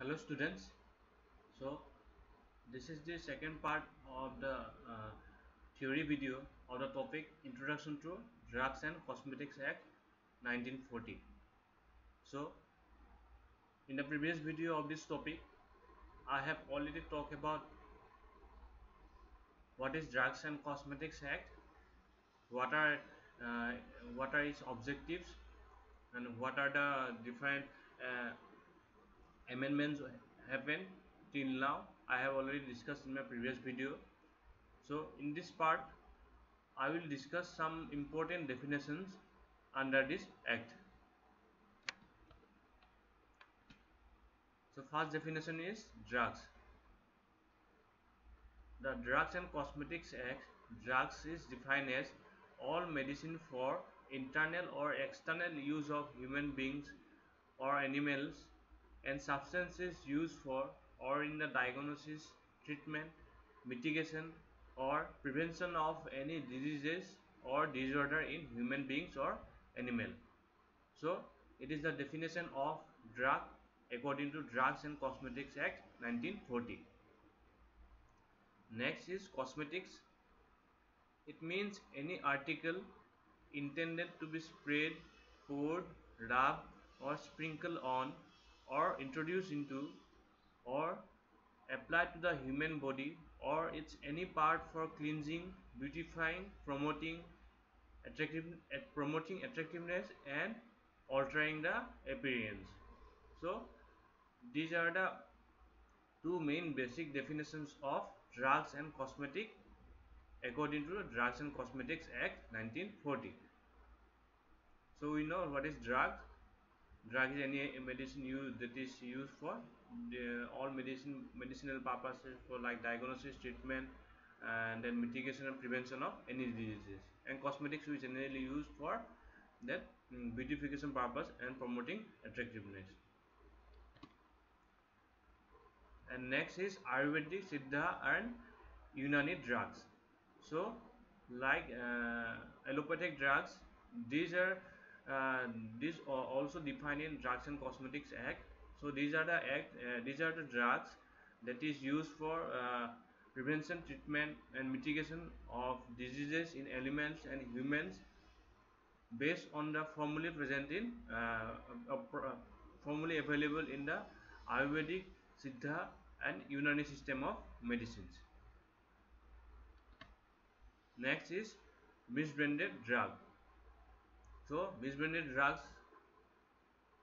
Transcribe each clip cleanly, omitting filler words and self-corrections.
Hello students. So this is the second part of the theory video of the topic Introduction to Drugs and Cosmetics Act 1940. So in the previous video of this topic I have already talked about what is Drugs and Cosmetics Act, what are uh, what are its objectives, and what are the different uh, amendments happened till now. I have already discussed in my previous video. So in this part I will discuss some important definitions under this act. So first definition is drugs. The Drugs and Cosmetics Act, drugs is defined as all medicine for internal or external use of human beings or animals, and substances used for or in the diagnosis, treatment, mitigation or prevention of any diseases or disorder in human beings or animal. So it is the definition of drug according to Drugs and Cosmetics Act 1940. Next is cosmetics. It means any article intended to be sprayed, poured, rubbed or sprinkled on or introduced into or applied to the human body or its any part for cleansing, beautifying, promoting attractiveness and altering the appearance. So these are the two main basic definitions of drugs and cosmetic according to the Drugs and Cosmetics Act 1940. So we know what is drug. Drug is any medicine that is used for all medicinal purposes for like diagnosis, treatment, and then mitigation and prevention of any diseases. And cosmetics is generally used for that beautification purpose and promoting attractiveness. And next is Ayurvedic, Siddha and Unani drugs. So like allopathic drugs, these are these are also defined in Drugs and Cosmetics Act. So these are the drugs that is used for prevention, treatment and mitigation of diseases in animals and humans based on the formulae present in formulae available in the Ayurvedic, Siddha and Unani system of medicines. Next is misbranded drug. So misbranded drugs,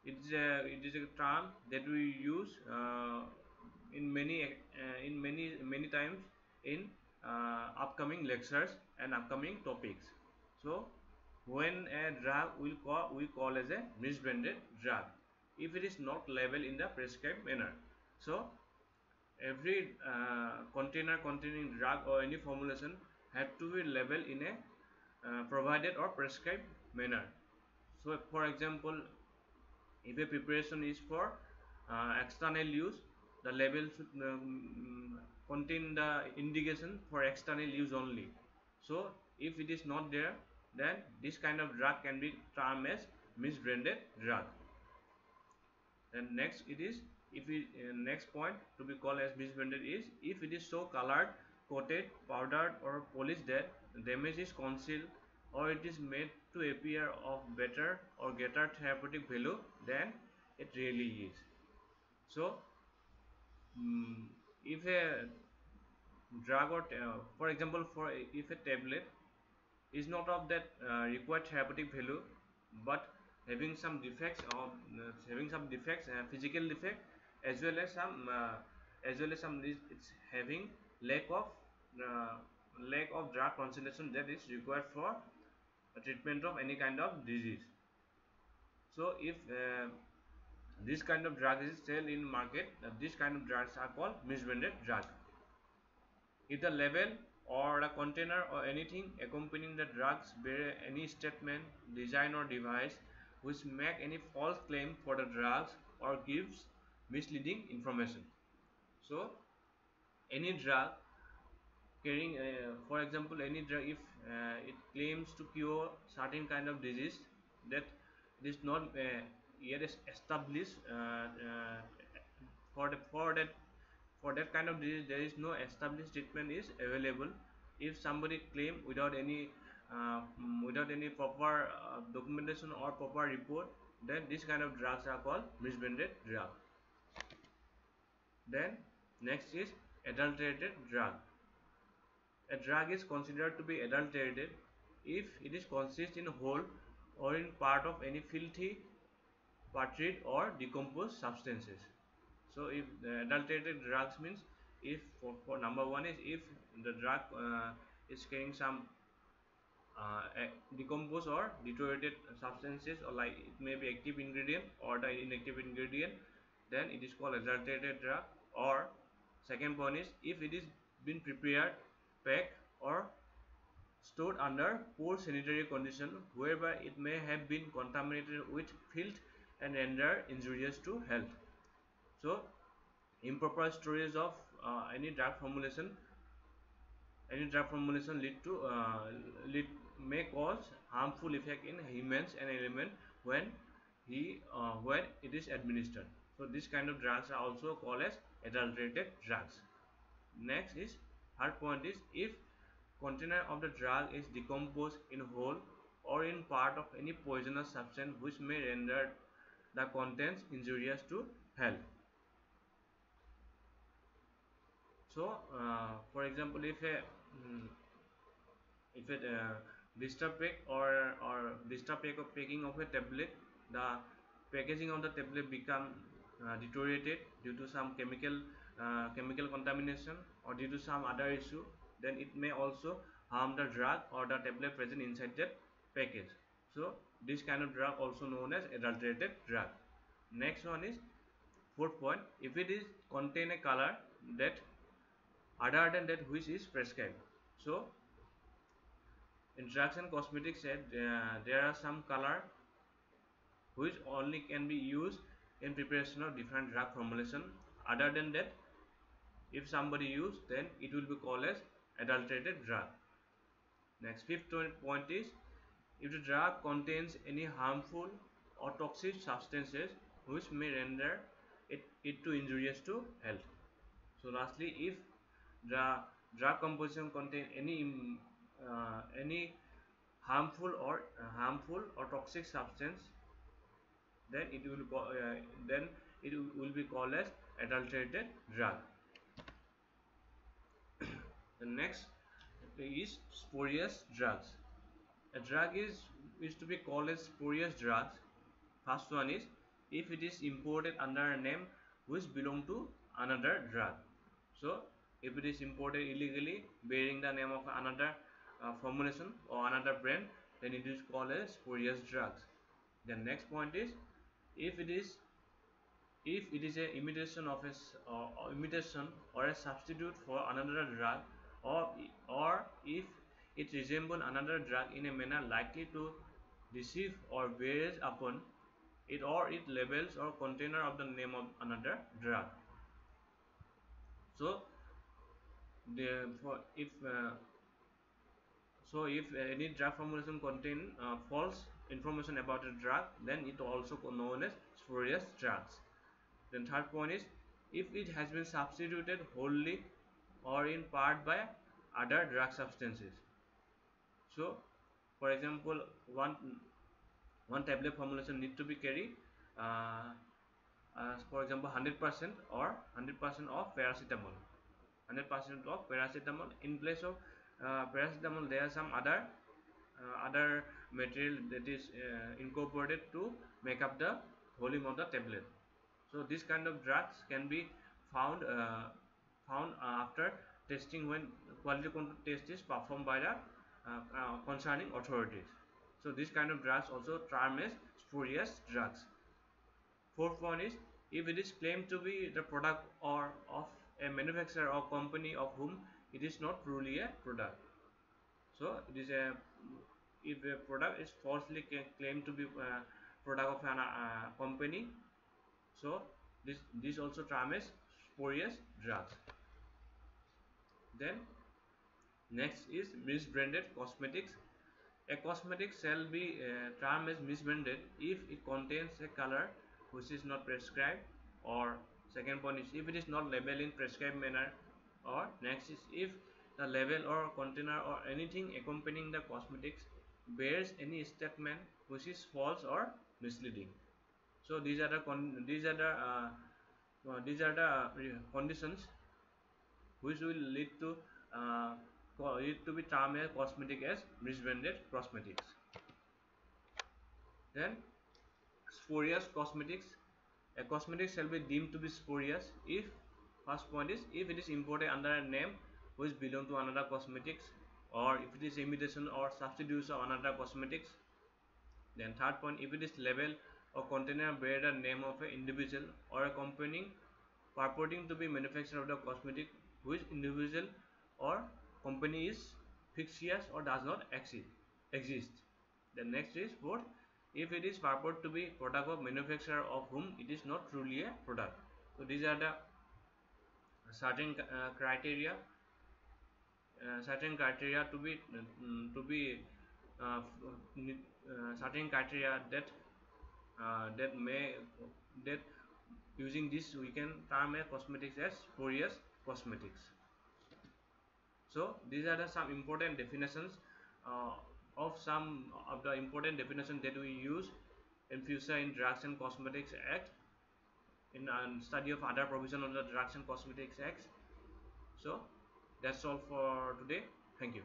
it is a term that we use in many times in upcoming lectures and upcoming topics. So when a drug we call as a misbranded drug if it is not labeled in the prescribed manner. So every container containing drug or any formulation had to be labeled in a provided or prescribed manner. So for example, if a preparation is for external use, the label should contain the indication for external use only. So if it is not there, then this kind of drug can be termed as misbranded drug. And next it is, if it next point to be called as misbranded is if it is so colored, coated, powdered or polished that damage is concealed or it is made to appear of better or greater therapeutic value than it really is. So if a drug or for example, for if a tablet is not of that required therapeutic value but having some defects, physical defect, as well as some it's having uh, lack of drug concentration that is required for a treatment of any kind of disease. So if this kind of drug is sold in market, this kind of drugs are called misbranded drug. If the label or the container or anything accompanying the drugs bear any statement, design or device which make any false claim for the drugs or gives misleading information. So any drug carrying, for example, any drug if it claims to cure certain kind of disease that it is not yet established For that kind of disease, there is no established treatment is available. If somebody claim without any proper documentation or proper report, then this kind of drugs are called misbranded drug. Then next is adulterated drug. A drug is considered to be adulterated if it is consists in whole or in part of any filthy, putrid or decomposed substances. So if the adulterated drugs means, if for number one is if the drug is carrying some decomposed or deteriorated substances, or like it may be active ingredient or the inactive ingredient, then it is called adulterated drug. Or second point is if it is been prepared, packed or stored under poor sanitary condition, whereby it may have been contaminated with filth and render injurious to health. So improper storage of any drug formulation may cause harmful effect in humans and element when it is administered. So this kind of drugs are also called as adulterated drugs. Next is third point is if container of the drug is decomposed in whole or in part of any poisonous substance which may render the contents injurious to health. So for example, if a blister pack or blister pack of packing of a tablet, the packaging of the tablet become deteriorated due to some chemical contamination or due to some other issue, then it may also harm the drug or the tablet present inside that package. So this kind of drug also known as adulterated drug. Next one is fourth point, if it is contain a color that other than that which is prescribed. So in drugs and cosmetics said there are some color which only can be used in preparation of different drug formulation. Other than that, if somebody use, then it will be called as adulterated drug. Next fifth point is if the drug contains any harmful or toxic substances which may render it too injurious to health. So lastly, if the drug composition contain any harmful or toxic substance, then it will be called as adulterated drug. The next is spurious drugs. A drug is to be called as spurious drugs. First one is if it is imported under a name which belong to another drug. So if it is imported illegally bearing the name of another formulation or another brand, then it is called as spurious drugs. The next point is if it is a imitation of imitation or a substitute for another drug, or if it resembles another drug in a manner likely to deceive or bears upon it, or it labels or container of the name of another drug. So if any drug formulation contain false information about a drug, then it also known as spurious drugs. Then third point is if it has been substituted wholly or in part by other drug substances. So for example, one tablet formulation need to be carry for example 100% or 100% of paracetamol. 100% of paracetamol. In place of paracetamol, there are some other material that is incorporated to make up the volume of the tablet. So this kind of drugs can be found after testing, when quality control test is performed by the concerning authorities. So this kind of drugs also termed as spurious drugs. Fourth one is if it is claimed to be the product or of a manufacturer or company of whom it is not truly a product. So it is a if a product is falsely claimed to be a product of an company, so this also termed as spurious drugs. Then next is misbranded cosmetics. A cosmetic shall be termed as misbranded if it contains a color which is not prescribed, or Second point is if it is not labeled in prescribed manner, or next is if the label or container or anything accompanying the cosmetics bears any statement which is false or misleading. So these are the conditions which will uh, lead to be termed as cosmetic as misbranded cosmetics. Then spurious cosmetics. A cosmetic shall be deemed to be spurious if first point is if it is imported under a name which belong to another cosmetics, or if it is imitation or substitution of another cosmetics. Then third point, if it is label or container bear the name of an individual or a company purporting to be manufacturer of the cosmetic which individual or company is fictitious or does not exist. The next is fourth, if it is purport to be product of manufacturer of whom it is not truly a product. So these are the certain criteria to be certain criteria that may that using this we can term a cosmetics as spurious cosmetics. So these are the some important definitions of some of the important definitions that we use in future in Drugs and Cosmetics Act, in study of other provision of the Drugs and Cosmetics Act. So that's all for today. Thank you.